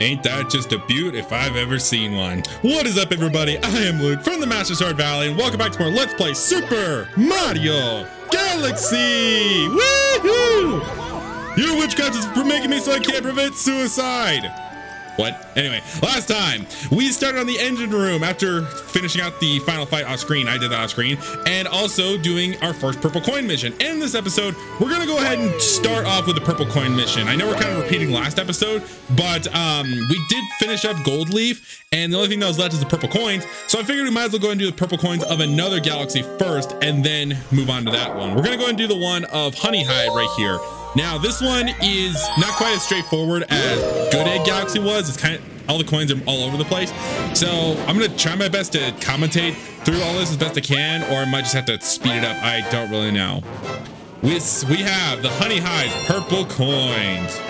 Ain't that just a beaut if I've ever seen one? What is up, everybody? I am Luke from the Master Sword Valley, and welcome back to more Let's Play Super Mario Galaxy! Woohoo! Your witchcraft is making me so I can't prevent suicide! What? Anyway, last time we started on the engine room after finishing out the final fight off screen. I did that off screen, and also doing our first purple coin mission. In this episode, we're gonna go ahead and start off with the purple coin mission. I know we're kind of repeating last episode, but we did finish up Gold Leaf, and the only thing that was left is the purple coins. So I figured we might as well go and do the purple coins of another galaxy first, and then move on to that one. We're gonna go and do the one of Honey Hide right here. Now, this one is not quite as straightforward as Good Egg Galaxy was. It's kind of, all the coins are all over the place. So I'm gonna try my best to commentate through all this as best I can, or I might just have to speed it up. I don't really know. We have the Honey Hide purple coins.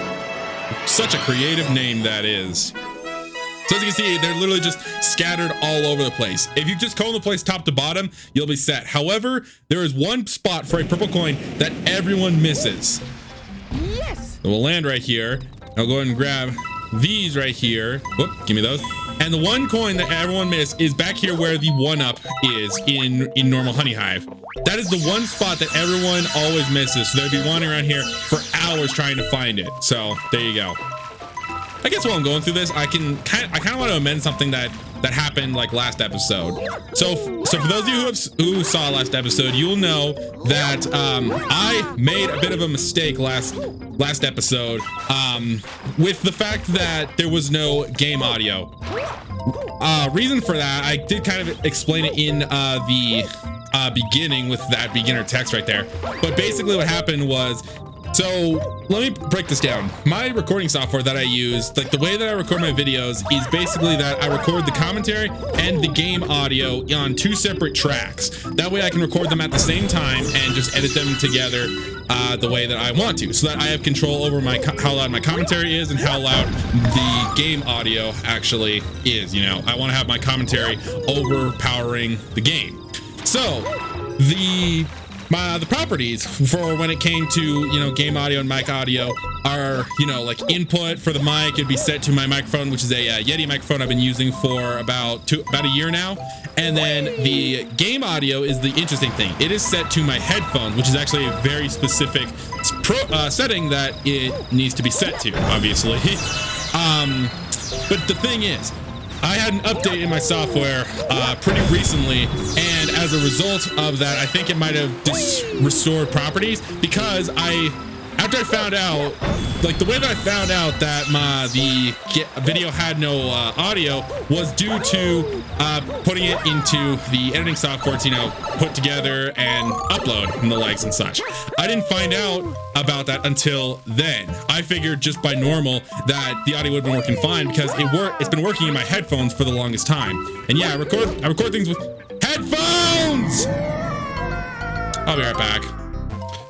Such a creative name that is. So as you can see, they're literally just scattered all over the place. If you just comb the place top to bottom, you'll be set. However, there is one spot for a purple coin that everyone misses. Yes. So we'll land right here. I'll go ahead and grab these right here. Whoop, give me those. And the one coin that everyone missed is back here where the 1-up is in normal Honey Hive. That is the one spot that everyone always misses. So they'll be wandering around here for hours trying to find it. So there you go. I guess while I'm going through this, I kind of want to amend something that happened like last episode. So for those of you who saw last episode, you'll know that I made a bit of a mistake last episode with the fact that there was no game audio. Reason for that, I did kind of explain it in the beginning with that beginner text right there. But basically what happened was, so let me break this down. My recording software that I use, like the way that I record my videos is basically that I record the commentary and the game audio on 2 separate tracks. That way I can record them at the same time and just edit them together the way that I want to, so that I have control over how loud my commentary is and how loud the game audio actually is. You know, I want to have my commentary overpowering the game. So the properties for when it came to, you know, game audio and mic audio are, you know, like input for the mic, it'd be set to my microphone, which is a Yeti microphone I've been using for about a year now. And then the game audio is the interesting thing. It is set to my headphones, which is actually a very specific setting that it needs to be set to, obviously. But the thing is, I had an update in my software pretty recently, and as a result of that, I think it might have restored properties, because after I found out, like the way that I found out that the video had no audio was due to putting it into the editing software to, you know, put together and upload and the likes and such. I didn't find out about that until then. I figured just by normal that the audio would have been working fine, because it's been working in my headphones for the longest time. And yeah, I record things with headphones. I'll be right back.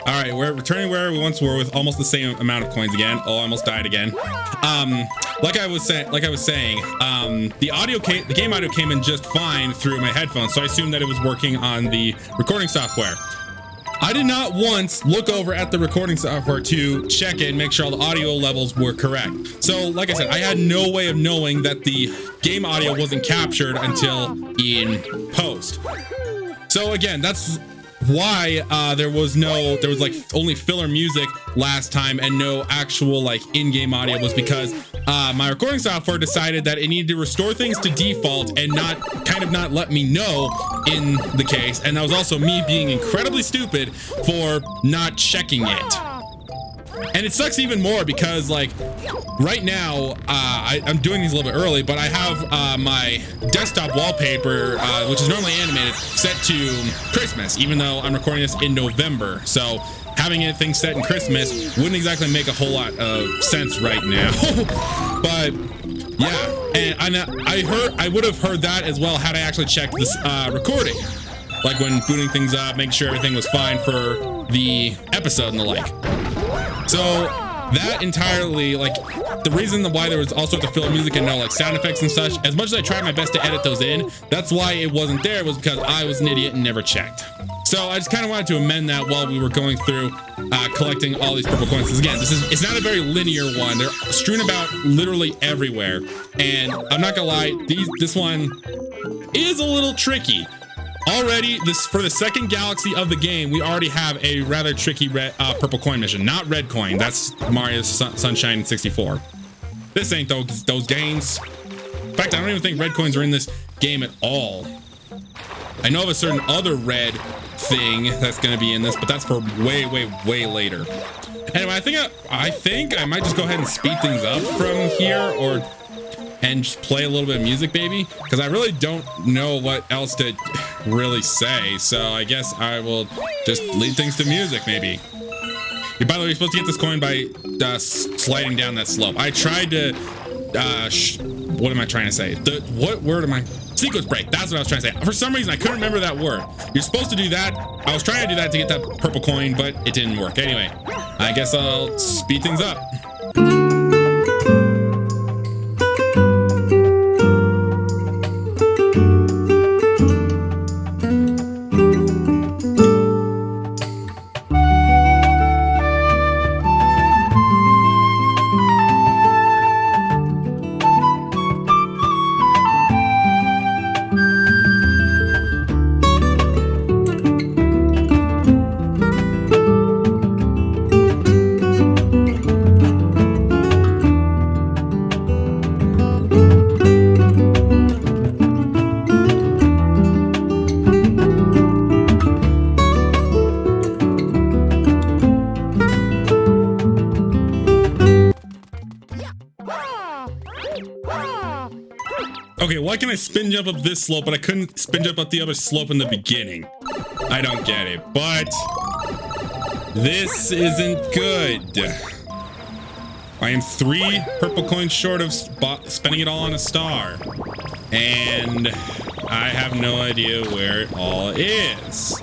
All right, we're returning where we once were with almost the same amount of coins again. Oh, I almost died again. Like I was saying, the game audio came in just fine through my headphones, so I assumed that it was working on the recording software. I did not once look over at the recording software to check it and make sure all the audio levels were correct. So, like I said, I had no way of knowing that the game audio wasn't captured until in post. So again, that's why there was like only filler music last time and no actual like in-game audio, was because my recording software decided that it needed to restore things to default and not let me know in the case. And that was also me being incredibly stupid for not checking it. And it sucks even more because, like, right now, I'm doing these a little bit early, but I have my desktop wallpaper, which is normally animated, set to Christmas, even though I'm recording this in November. So having anything set in Christmas wouldn't exactly make a whole lot of sense right now. But yeah, and I would have heard that as well had I actually checked this recording, like when booting things up, making sure everything was fine for the episode and the like. So that entirely, like, the reason why there was also the filler music and no like sound effects and such, as much as I tried my best to edit those in, that's why it wasn't there, was because I was an idiot and never checked. So I just kind of wanted to amend that while we were going through collecting all these purple coins. Because again, it's not a very linear one. They're strewn about literally everywhere. And I'm not gonna lie, this one is a little tricky. Already, for the second galaxy of the game, we already have a rather tricky purple coin mission. Not red coin. That's Mario's Sunshine 64. This ain't those games. In fact, I don't even think red coins are in this game at all. I know of a certain other red thing that's going to be in this, but that's for way, way, way later. Anyway, I think I might just go ahead and speed things up from here, and just play a little bit of music, baby, because I really don't know what else to really say. So I guess I will just lead things to music, maybe. By the way, you're supposed to get this coin by sliding down that slope. I tried to what am I trying to say? What word am I? Sequence break. That's what I was trying to say. For some reason, I couldn't remember that word. You're supposed to do that. I was trying to do that to get that purple coin, but it didn't work. Anyway, I guess I'll speed things up. Okay, why can I spin jump up this slope, but I couldn't spin jump up the other slope in the beginning? I don't get it, but this isn't good. I am 3 purple coins short of spending it all on a star. And I have no idea where it all is.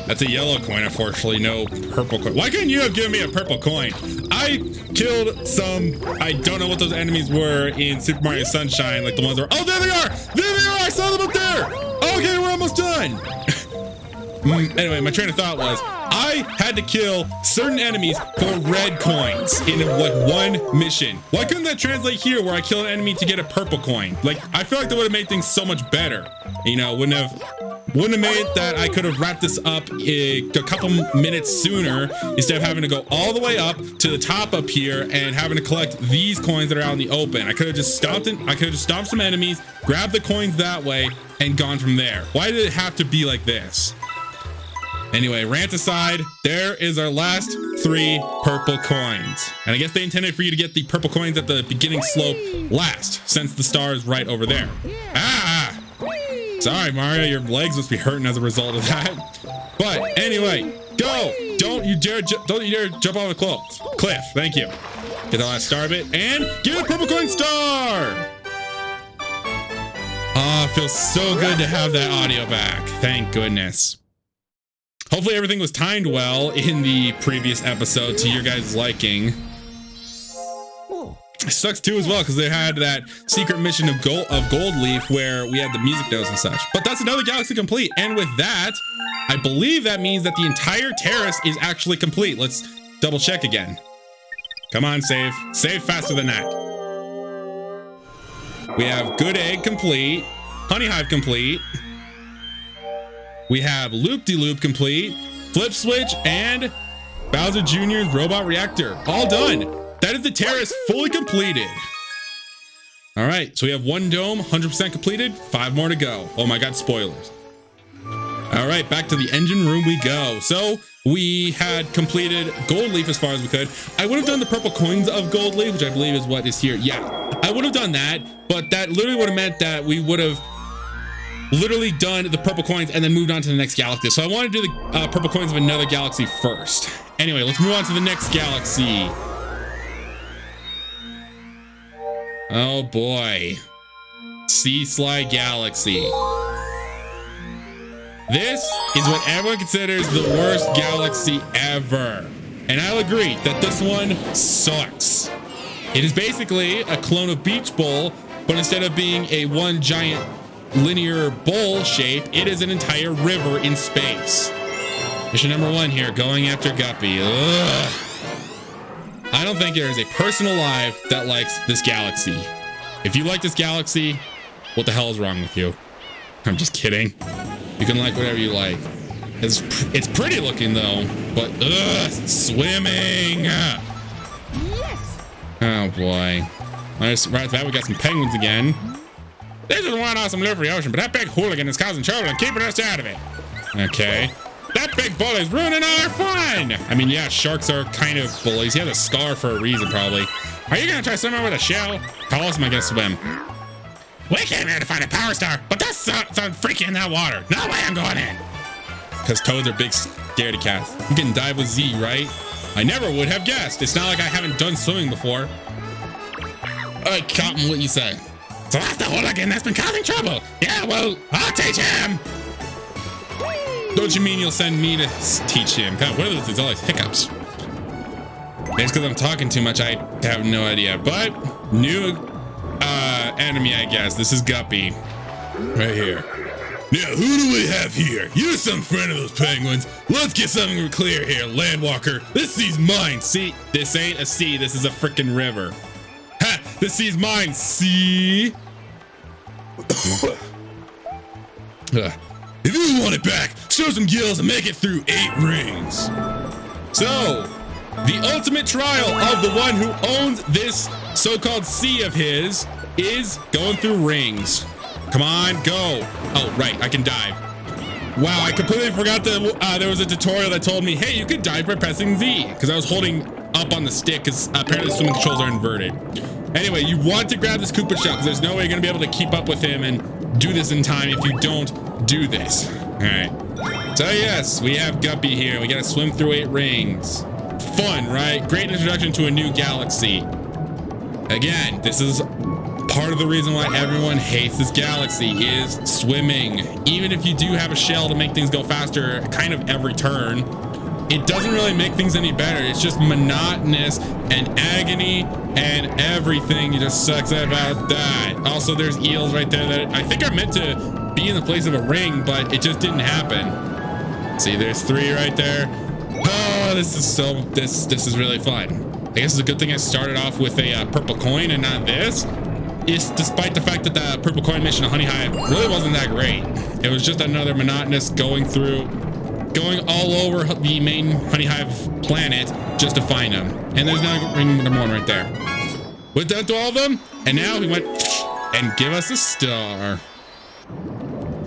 That's a yellow coin, unfortunately, no purple coin. Why couldn't you have given me a purple coin? I killed some, I don't know what those enemies were in Super Mario Sunshine, like the ones that are, oh, there they are! There they are! I saw them up there! Okay, we're almost done! Anyway, my train of thought was, I had to kill certain enemies for red coins in one mission. Why couldn't that translate here where I kill an enemy to get a purple coin? Like, I feel like that would have made things so much better. You know, wouldn't have made that I could have wrapped this up a couple minutes sooner instead of having to go all the way up to the top up here and having to collect these coins that are out in the open. I could have just stopped it. I could have just stopped some enemies, grabbed the coins that way, and gone from there. Why did it have to be like this? Anyway, rant aside, there is our last 3 purple coins. And I guess they intended for you to get the purple coins at the beginning slope last, since the star is right over there. Ah! Sorry, Mario, your legs must be hurting as a result of that. But anyway, go! Don't you dare jump off the cliff. Thank you. Get the last star of it, and get a purple coin star! Ah, feels so good to have that audio back. Thank goodness. Hopefully everything was timed well in the previous episode to your guys' liking. It sucks too as well because they had that secret mission of Gold Leaf where we had the music notes and such. But that's another galaxy complete. And with that, I believe that means that the entire terrace is actually complete. Let's double check again. Come on, save. Save faster than that. We have Good Egg complete. Honey Hive complete. We have Loop-de-Loop complete, Flip Switch, and Bowser Jr.'s Robot Reactor. All done. That is the terrace fully completed. All right, so we have 1 dome, 100% completed, 5 more to go. Oh my God, spoilers. All right, back to the engine room we go. So we had completed Gold Leaf as far as we could. I would have done the purple coins of Gold Leaf, which I believe is what is here. Yeah, I would have done that, but that literally would have meant that we would have literally done the purple coins and then moved on to the next galaxy. So I want to do the purple coins of another galaxy first. Anyway, let's move on to the next galaxy. Oh boy. Sea Slide Galaxy. This is what everyone considers the worst galaxy ever. And I'll agree that this one sucks. It is basically a clone of Beach Bowl, but instead of being a one giant linear bowl shape. It is an entire river in space. Mission number 1 here, going after Guppy. Ugh. I don't think there is a person alive that likes this galaxy. If you like this galaxy, what the hell is wrong with you? I'm just kidding. You can like whatever you like. It's pretty looking though, but swimming. Yes. Oh boy. Right off the bat, we got some penguins again. This is one awesome live for the ocean, but that big hooligan is causing trouble and keeping us out of it. Okay. That big bully is ruining all our fun. I mean, yeah, sharks are kind of bullies. He has a scar for a reason, probably. Are you gonna try swimming with a shell? How else am I gonna swim? We came here to find a power star, but there's something freaky in that water. No way I'm going in. Because toads are big scaredy cats. You can dive with Z, right? I never would have guessed. It's not like I haven't done swimming before. All right, Cotton, what you say? So that's the hooligan that's been causing trouble. Yeah, well, I'll teach him. Don't you mean you'll send me to teach him? God, what are these always hiccups? Maybe it's because I'm talking too much. I have no idea. But new enemy, I guess. This is Guppy. Right here. Now, who do we have here? You're some friend of those penguins. Let's get something clear here, Landwalker. This sea's mine. See, this ain't a sea. This is a freaking river. Ha! This sea's mine. See? If you want it back, show some gills and make it through 8 rings. So, the ultimate trial of the one who owns this so-called sea of his is going through rings. Come on, go. Oh, right, I can dive. Wow, I completely forgot that there was a tutorial that told me, hey, you could dive by pressing Z, because I was holding up on the stick, because apparently the swimming controls are inverted. Anyway, you want to grab this Koopa shell, because there's no way you're going to be able to keep up with him and do this in time if you don't do this. All right. So yes, we have Guppy here. We got to swim through 8 rings. Fun, right? Great introduction to a new galaxy. Again, this is part of the reason why everyone hates this galaxy is swimming. Even if you do have a shell to make things go faster kind of every turn, it doesn't really make things any better. It's just monotonous and agony and everything. It just sucks about that. Also, there's eels right there that I think are meant to be in the place of a ring, but it just didn't happen. See, there's 3 right there. Oh, this is really fun. I guess it's a good thing I started off with a purple coin and not this. Is despite the fact that the purple coin mission of Honey Hive really wasn't that great. It was just another monotonous going all over the main Honey Hive planet just to find them. And there's now ring number 1 right there. We're done to all of them, and now he went and give us a star.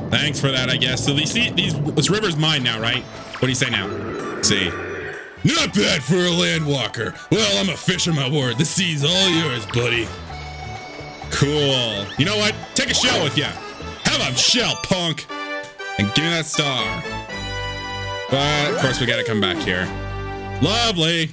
Thanks for that, I guess. So this river's mine now, right? What do you say now? See. Not bad for a landwalker. Well, I'm a fish on my word. The sea's all yours, buddy. Cool. You know what? Take a shell with you. Have a shell, punk. And give me that star. But, of course, we gotta come back here. Lovely.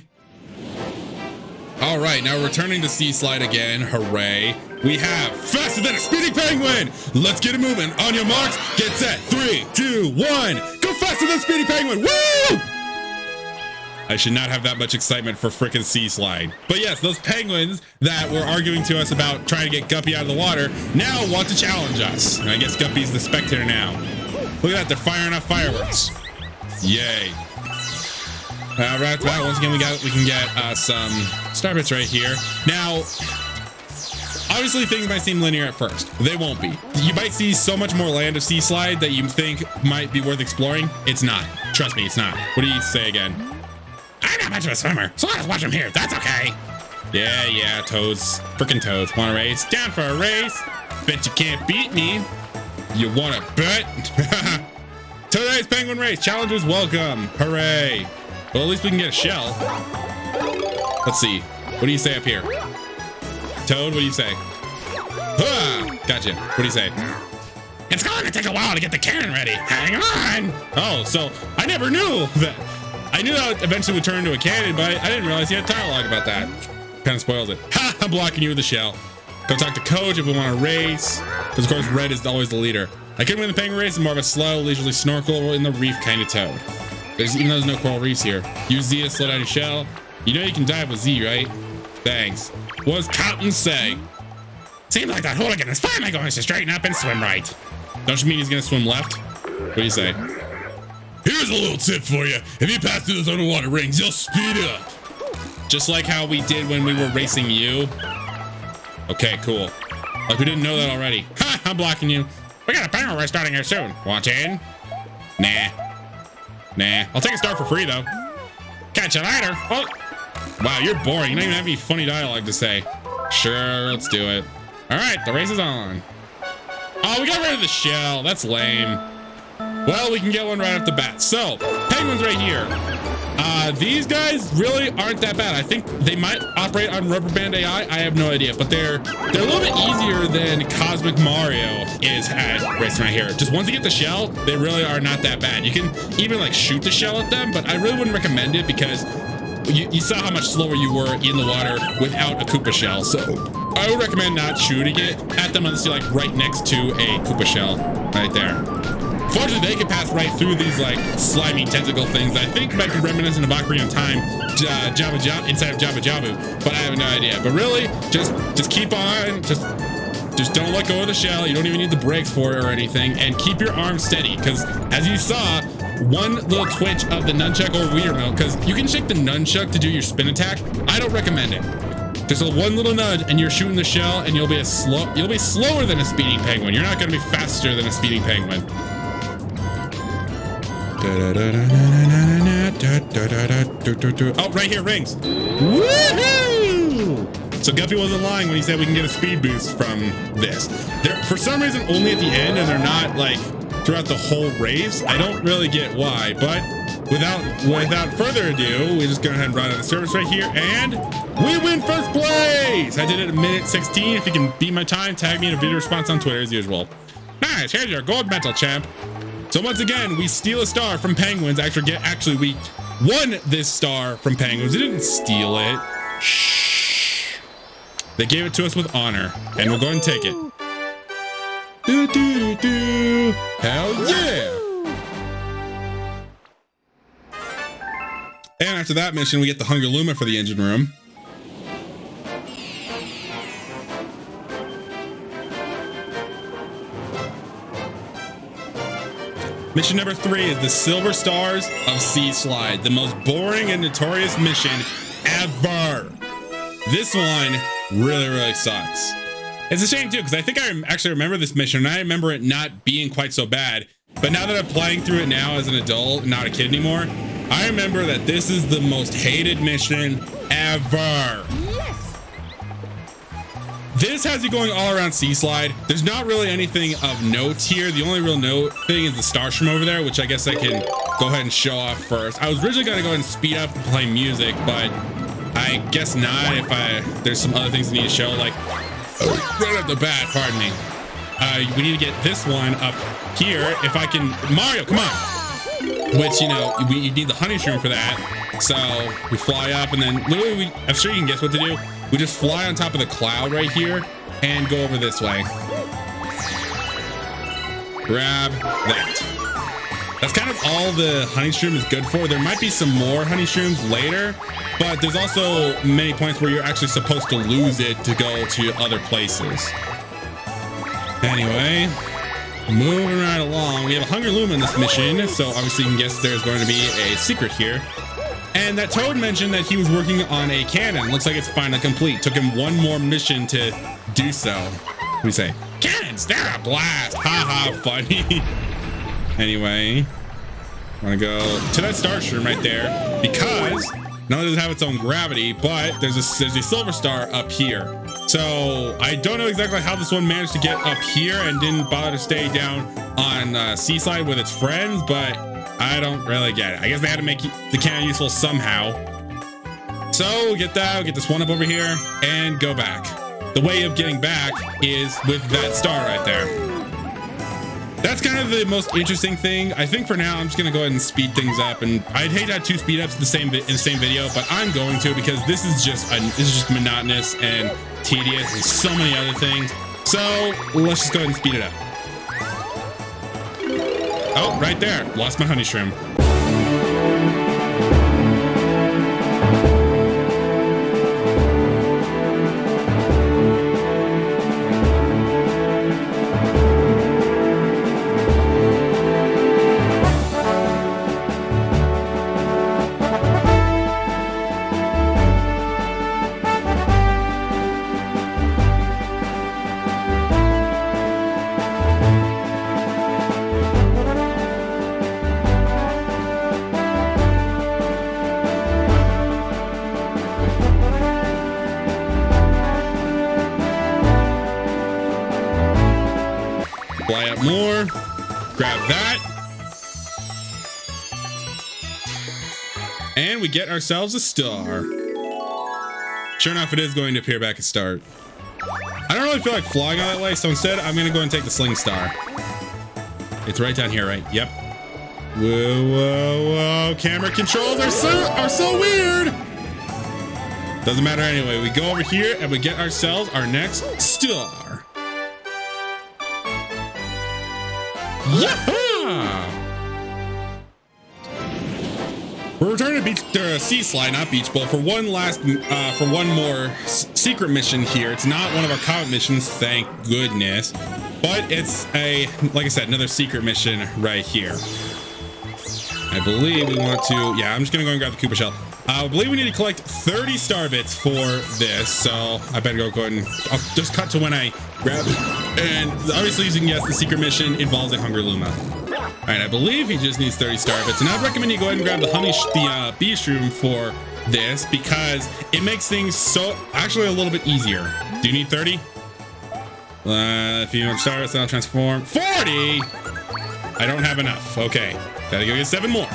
All right, now returning to Sea Slide again. Hooray. We have faster than a speeding penguin. Let's get it moving. On your marks, get set. 3, 2, 1. Go faster than a speeding penguin. Woo! I should not have that much excitement for frickin' Sea Slide. But yes, those penguins that were arguing to us about trying to get Guppy out of the water now want to challenge us. And I guess Guppy's the spectator now. Look at that, they're firing off fireworks. Yay. Right after that, once again, we can get some star bits right here. Now, obviously things might seem linear at first. They won't be. You might see so much more land of Sea Slide that you think might be worth exploring. It's not. Trust me, it's not. What do you say again? I'm not much of a swimmer, so I'll just watch him here. That's okay. Yeah, toads. Frickin' toads. Want a race? Down for a race. Bet you can't beat me. You want to bet? Today's penguin race. Challengers welcome. Hooray. Well, at least we can get a shell. Let's see. What do you say up here? Toad, what do you say? Ah, gotcha. What do you say? It's going to take a while to get the cannon ready. Hang on. Oh, so I never knew that. I knew that eventually would turn into a cannon, but I didn't realize he had dialogue about that. Kind of spoils it. Ha! I'm blocking you with a shell. Go talk to Coach if we want to race. Because, of course, Red is always the leader. I couldn't win the penguin race. I'm more of a slow, leisurely snorkel in the reef kind of toad. Even though there's no coral reefs here. Use Z to slow down your shell. You know you can dive with Z, right? Thanks. What does Cotton say? Seems like that hooligan is finally going to straighten up and swim right. Don't you mean he's gonna swim left? What do you say? Here's a little tip for you. If you pass through those underwater rings, you'll speed up. Just like how we did when we were racing you. Okay, cool. Like we didn't know that already. Ha! I'm blocking you. We got a banger race starting here soon. Want in? Nah. Nah. I'll take a star for free though. Catch you later. Oh. Wow, you're boring. You don't even have any funny dialogue to say. Sure, let's do it. All right, the race is on. Oh, we got rid of the shell. That's lame. Well, we can get one right off the bat. So, penguins right here. These guys really aren't that bad. I think they might operate on rubber band AI. I have no idea, but they're a little bit easier than Cosmic Mario is at racing right here. Just once you get the shell, they really are not that bad. You can even like shoot the shell at them, but I really wouldn't recommend it because you saw how much slower you were in the water without a Koopa shell. So I would recommend not shooting it at them unless you're like right next to a Koopa shell right there. Fortunately, they can pass right through these like slimy tentacle things. I think might be reminiscent of Ocarina of Time, inside of Jabba Jabu, but I have no idea. But really, just keep on, just don't let go of the shell. You don't even need the brakes for it or anything, and keep your arm steady. Because as you saw, one little twitch of the nunchuck or Wii remote, because you can shake the nunchuck to do your spin attack. I don't recommend it. Just a one little nudge, and you're shooting the shell, and you'll be slower than a speeding penguin. You're not going to be faster than a speeding penguin. Oh, right here, rings. Woohoo! So Guppy wasn't lying when he said we can get a speed boost from this. They're, for some reason, only at the end, and they're not like throughout the whole race. I don't really get why, but without further ado, we just go ahead and run out of service right here, and we win first place! I did it at minute 16. If you can beat my time, tag me in a video response on Twitter as usual. Nice, here's your gold medal, champ. So once again, we steal a star from penguins. Actually, we won this star from penguins. We didn't steal it. Shh. They gave it to us with honor, and we'll go and take it. Do, do, do, do. Hell yeah! And after that mission, we get the Hunger Luma for the engine room. Mission number 3 is the Silver Stars of Sea Slide, the most boring and notorious mission ever. This one really sucks. It's a shame too, because I think I actually remember this mission, and I remember it not being quite so bad. But now that I'm playing through it now as an adult, not a kid anymore, I remember that this is the most hated mission ever. This has you going all around Sea Slide. There's not really anything of note here. The only real note thing is the Starstream over there, which I guess I can go ahead and show off first. I was originally going to go ahead and speed up and play music, but I guess not if there's some other things we need to show, like right off the bat, pardon me. We need to get this one up here. If I can, Mario, come on. Which, you know, you need the honey shroom for that. So we fly up, and then literally, I'm sure you can guess what to do. We just fly on top of the cloud right here and go over this way. Grab that. That's kind of all the honey shroom is good for. There might be some more honey shrooms later, but there's also many points where you're actually supposed to lose it to go to other places. Anyway, moving right along. We have a Hunger Luma in this mission, so obviously you can guess there's going to be a secret here. And that Toad mentioned that he was working on a cannon. Looks like it's finally complete. Took him one more mission to do so. What do you say? Cannons, they're a blast. Haha, funny. Anyway, I want to go to that Starstream right there because not only does it have its own gravity, but there's a silver star up here. So I don't know exactly how this one managed to get up here and didn't bother to stay down on Sea Slide with its friends, but I don't really get it. I guess they had to make the cannon useful somehow. So we'll get that, we'll get this one up over here and go back. The way of getting back is with that star right there. That's kind of the most interesting thing. I think for now, I'm just gonna go ahead and speed things up, and I'd hate to have 2 speed ups in the same video, but I'm going to because this is just monotonous and tedious and so many other things. So let's just go ahead and speed it up. Oh, right there. Lost my honey shroom. Fly up more. Grab that. And we get ourselves a star. Sure enough, it is going to appear back at start. I don't really feel like flying on that way, so instead I'm going to go and take the sling star. It's right down here, right? Yep. Whoa, whoa, whoa. Camera controls are so weird. Doesn't matter anyway. We go over here and we get ourselves our next star. Yeah! We're returning to Sea Slide, not Beach Bowl, for one more secret mission here. It's not one of our comet missions, thank goodness, but it's like I said, another secret mission right here. I believe we want to, yeah, I'm just gonna go and grab the Koopa shell. I believe we need to collect 30 star bits for this, so I better go ahead and I'll just cut to when I grab it. And obviously, as you can guess, the secret mission involves a Hungry Luma. All right, I believe he just needs 30 star bits, and I'd recommend you go ahead and grab the bee shroom for this because it makes things actually a little bit easier. Do you need 30? If you want star bits, then I'll transform. 40! I don't have enough. Okay, gotta go get 7 more.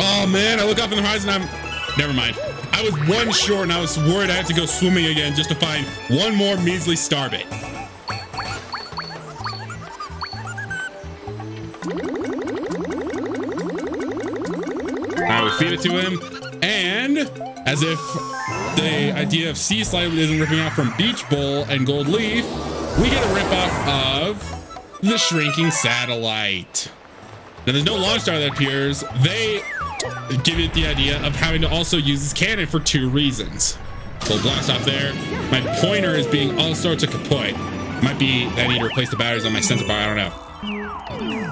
Oh man, I look up in the horizon, never mind. I was 1 short and I was worried I had to go swimming again just to find 1 more measly star bit. Alright, we feed it to him, and as if the idea of Sea Slide isn't ripping off from Beach Bowl and Gold Leaf, we get a ripoff of the Shrinking Satellite. Now there's no launch star that appears. They give it the idea of having to also use this cannon for 2 reasons. So blast off there. My pointer is being all sorts of kaput. Might be that I need to replace the batteries on my sensor bar, I don't know.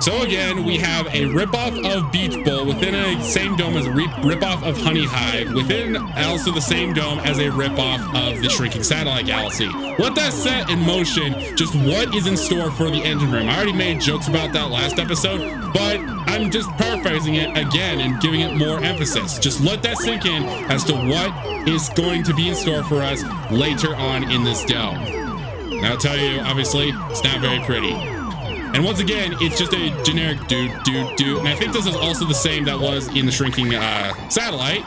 So again, we have a ripoff of Beach Bowl within a same dome as a ripoff of Honey Hive, within also the same dome as a ripoff of the Shrinking Satellite Galaxy. Let that set in motion just what is in store for the engine room. I already made jokes about that last episode, but I'm just paraphrasing it again and giving it more emphasis. Just let that sink in as to what is going to be in store for us later on in this dome. And I'll tell you, obviously, it's not very pretty. And once again, it's just a generic dude. And I think this is also the same that was in the Shrinking Satellite.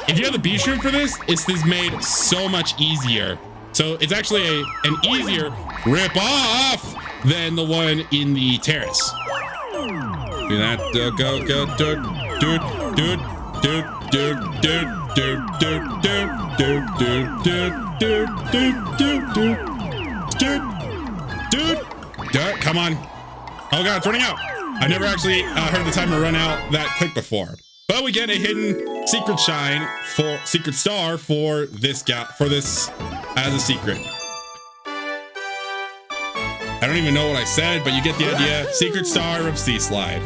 If you have the bee shroom for this, it's made so much easier. So it's actually an easier rip-off than the one in the Terrace. Do that, go, dude. Come on. Oh god, it's running out. I've never actually heard the timer run out that quick before. But we get a hidden secret star for this as a secret. I don't even know what I said, but you get the idea. Secret star of Sea Slide.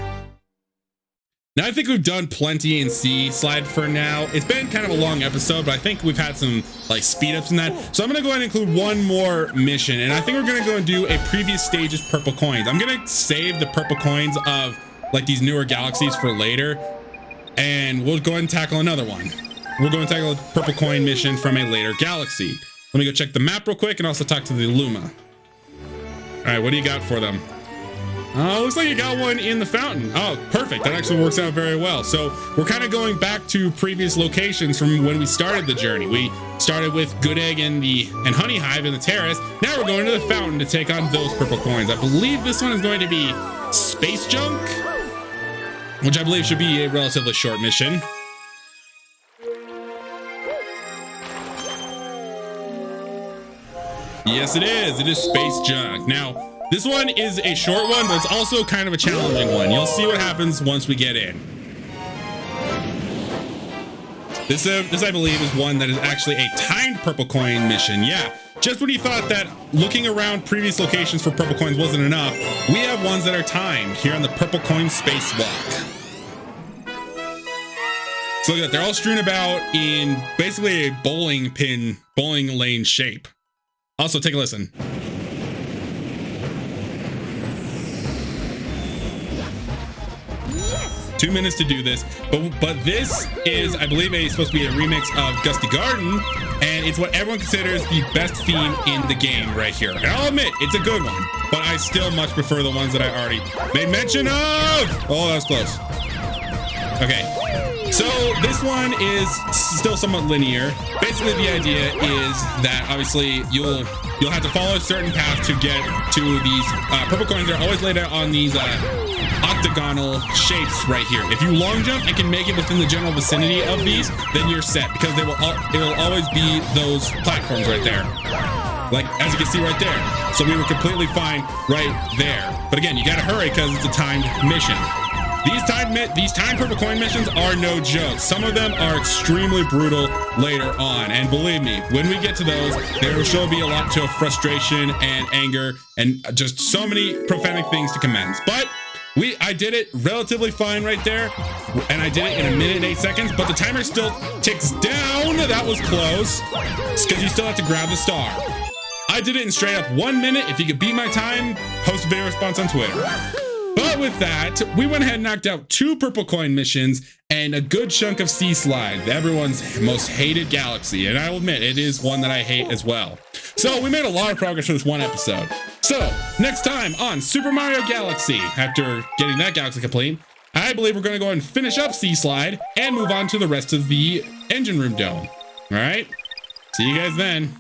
Now I think we've done plenty in Sea Slide for now. It's been kind of a long episode, but I think we've had some like speed ups in that. So I'm gonna go ahead and include one more mission, and I think we're gonna go and do a previous stage's purple coins. I'm gonna save the purple coins of like these newer galaxies for later, and we'll go ahead and tackle another one. We'll go and tackle a purple coin mission from a later galaxy. Let me go check the map real quick and also talk to the Luma. All right, what do you got for them? Oh, looks like you got one in the fountain. Oh, perfect. That actually works out very well. So we're kind of going back to previous locations from when we started the journey. We started with Good Egg and Honey Hive in the Terrace. Now we're going to the fountain to take on those purple coins. I believe this one is going to be Space Junk, which I believe should be a relatively short mission. Yes, it is. It is Space Junk. Now, this one is a short one, but it's also kind of a challenging one. You'll see what happens once we get in. This I believe is one that is actually a timed purple coin mission. Yeah, just when you thought that looking around previous locations for purple coins wasn't enough, we have ones that are timed here on the purple coin spacewalk. So look at that, they're all strewn about in basically a bowling lane shape. Also, take a listen. Yes! 2 minutes to do this, but this is, I believe, supposed to be a remix of Gusty Garden, and it's what everyone considers the best theme in the game right here. And I'll admit, it's a good one, but I still much prefer the ones that I already made mention of. Oh, that was close. Okay, so this one is still somewhat linear. Basically, the idea is that obviously you'll have to follow a certain path to get to these purple coins. They're always laid out on these octagonal shapes right here. If you long jump and can make it within the general vicinity of these, then you're set, because it will always be those platforms right there, like as you can see right there. So we were completely fine right there. But again, you gotta hurry because it's a timed mission. These timed purple coin missions are no joke. Some of them are extremely brutal later on, and believe me, when we get to those, there will sure be a lot of frustration and anger and just so many prophetic things to commence. But I did it relatively fine right there, and I did it in 1 minute and 8 seconds, but the timer still ticks down. That was close. It's because you still have to grab the star. I did it in straight up 1 minute. If you could beat my time, post a video response on Twitter. But with that, we went ahead and knocked out 2 purple coin missions and a good chunk of Sea Slide, everyone's most hated galaxy. And I will admit, it is one that I hate as well. So we made a lot of progress for this one episode. So next time on Super Mario Galaxy, after getting that galaxy complete, I believe we're going to go ahead and finish up Sea Slide and move on to the rest of the engine room dome. All right, see you guys then.